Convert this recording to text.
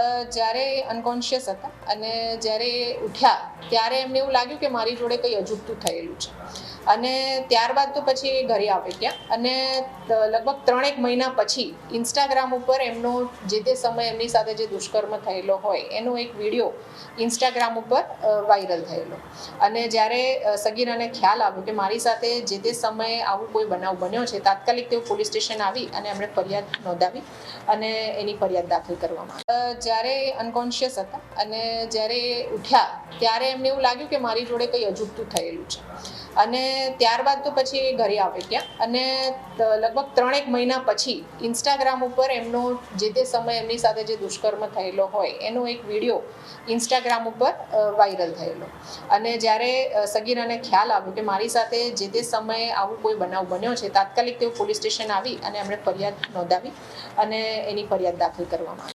જ્યારે અનકોન્શિયસ હતા અને જ્યારે ઉઠ્યા ત્યારે એમને એવું લાગ્યું કે મારી જોડે કંઈ અજુગતું થયેલું છે અને ત્યારબાદ તો પછી ઘરે આવી ગયા અને લગભગ 3-1 મહિના પછી ઇન્સ્ટાગ્રામ ઉપર એમનો જે તે સમયે એમની સાથે જે દુષ્કર્મ થયેલો હોય એનો એક વિડીયો ઇન્સ્ટાગ્રામ ઉપર વાયરલ થયેલો અને જ્યારે સગીરાને ખ્યાલ આવ્યો કે મારી સાથે જે તે સમયે આવું કોઈ બનાવ બન્યો છે, તાત્કાલિક તેઓ પોલીસ સ્ટેશન આવી અને એમણે ફરિયાદ નોંધાવી અને એની ફરિયાદ દાખલ કરવામાં આવી. જ્યારે અનકોન્શિયસ હતા અને જ્યારે ઉઠ્યા ત્યારે એમને એવું લાગ્યું કે મારી જોડે કંઈ અજુગતું થયેલું છે અને ત્યારબાદ તો પછી ઘરે આવી ગયા અને લગભગ 3-1 મહિના પછી ઇન્સ્ટાગ્રામ ઉપર એમનો જે તે સમયે એમની સાથે જે દુષ્કર્મ થયેલો હોય એનો એક વિડીયો ઇન્સ્ટાગ્રામ ઉપર વાયરલ થયેલો અને જ્યારે સગીરાને ખ્યાલ આવ્યો કે મારી સાથે જે તે સમયે આવું કોઈ બનાવ બન્યો છે, તાત્કાલિક તેઓ પોલીસ સ્ટેશન આવી અને એમણે ફરિયાદ નોંધાવી અને એની ફરિયાદ દાખલ કરવામાં આવી.